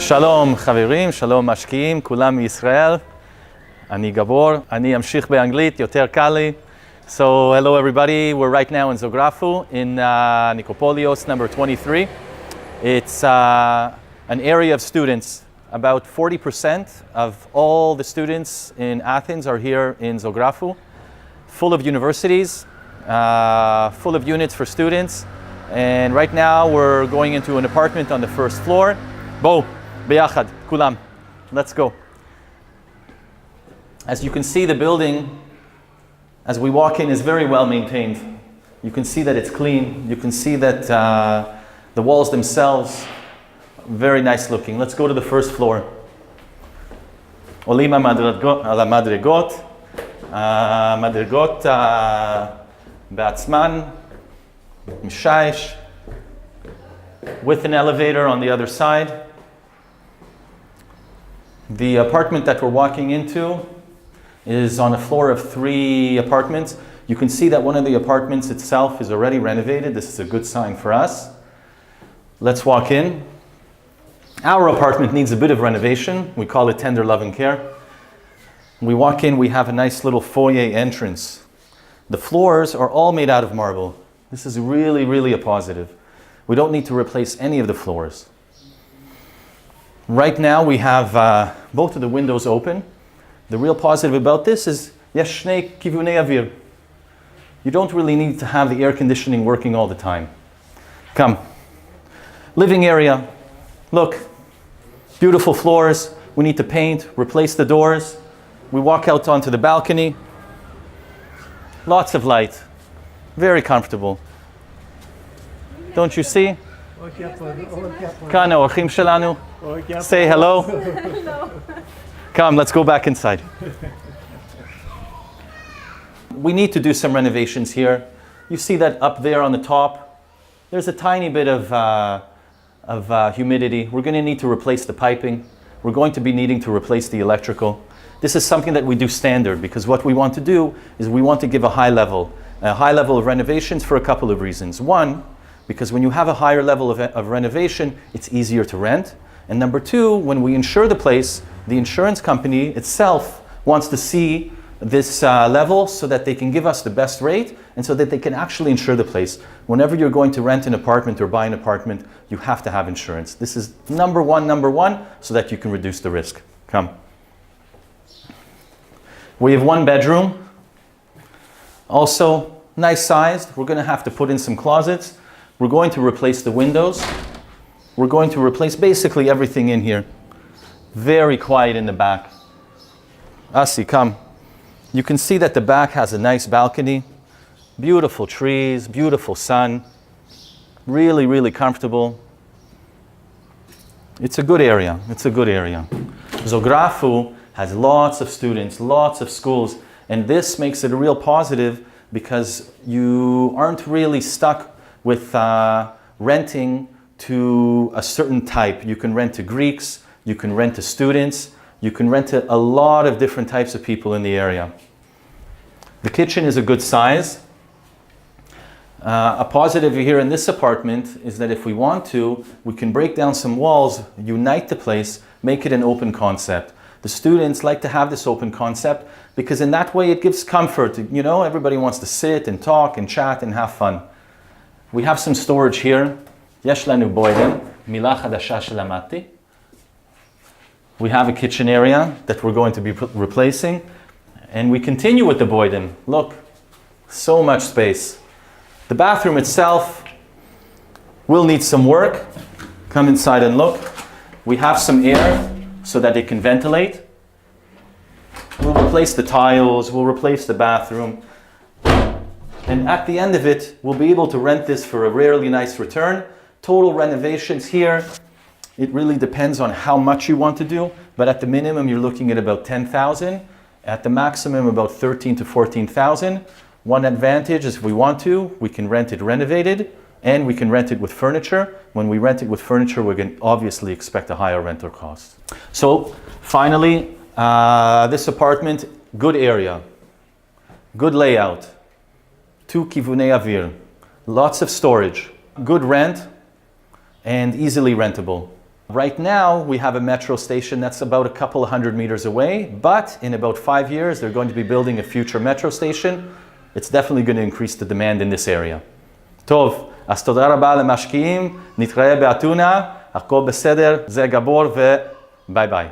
שלום חברים, שלום משקיעים, כולם מישראל. אני גבור, אני אמשיך באנגלית, יותר קל לי. So hello everybody, we're right now in Jographul in Nikapoliues number 23. It's an area of students. About 40% of all the students in Athens are here in Jographul, full of universities, full of units for students. And right now we're going into an apartment on the first floor. Bo, ביחד, kulam. Let's go. As you can see, the building, as we walk in, is very well maintained. You can see that it's clean. You can see that the walls themselves, very nice looking. Let's go to the first floor. עולים על המדרגות. המדרגות בעצמן, משייש, with an elevator on the other side. The apartment that we're walking into is on a floor of 3 apartments. You can see that one of the apartments itself is already renovated. This is a good sign for us. Let's walk in. Our apartment needs a bit of renovation. We call it tender love and care. We walk in, we have a nice little foyer entrance. The floors are all made out of marble. This is really, really a positive. We don't need to replace any of the floors. Right now we have both of the windows open. The real positive about this is יש שני כיווני אוויר. You don't really need to have the air conditioning working all the time. Come. Living area. Look. Beautiful floors. We need to paint, replace the doors. We walk out onto the balcony. Lots of light. Very comfortable. Don't you see? כאן האורחים שלנו. Say hello. Hello. Come, let's go back inside. We need to do some renovations here. You see that up there on the top? There's a tiny bit of humidity. We're going to need to replace the piping. We're going to be needing to replace the electrical. This is something that we do standard because what we want to do is we want to give a high level of renovations for a couple of reasons. One, because when you have a higher level of renovation, it's easier to rent. And number two, when we insure the place, the insurance company itself wants to see this level so that they can give us the best rate and so that they can actually insure the place. Whenever you're going to rent an apartment or buy an apartment, you have to have insurance. This is number one, so that you can reduce the risk. Come. We have 1 bedroom. Also, nice sized. We're going to have to put in some closets. We're going to replace the windows. We're going to replace basically everything in here. Very quiet in the back. Asi, come. You can see that the back has a nice balcony. Beautiful trees, beautiful sun. Really, really comfortable. It's a good area. It's a good area. Jographul has lots of students, lots of schools, and this makes it a real positive because you aren't really stuck with renting to a certain type. You can rent to Greeks, you can rent to students, you can rent to a lot of different types of people in the area. The kitchen is a good size. A positive here in this apartment is that if we want to, we can break down some walls, unite the place, make it an open concept. The students like to have this open concept because in that way it gives comfort. You know, everybody wants to sit and talk and chat and have fun. We have some storage here. יש לנו בוידם, מילה חדשה שלמדתי. We have a kitchen area that we're going to be replacing. And we continue with the boydem. Look, so much space. The bathroom itself will need some work. Come inside and look. We have some air so that it can ventilate. We'll replace the tiles, we'll replace the bathroom. And at the end of it, we'll be able to rent this for a really nice return. Total renovations here, it really depends on how much you want to do, but at the minimum you're looking at about 10,000. At the maximum about 13 to 14,000. One advantage is if we want to, we can rent it renovated and we can rent it with furniture. When we rent it with furniture, we're going to obviously expect a higher rental cost. So finally, this apartment, good area, good layout, 2 kivunei avir, lots of storage, good rent, and easily rentable. Right now, we have a metro station that's about a couple of 100 meters away, but in about 5 years, they're going to be building a future metro station. It's definitely going to increase the demand in this area. טוב, אז תודה רבה למשקיעים, נתראה באתונה, הכל בסדר, זה גבור וביי ביי.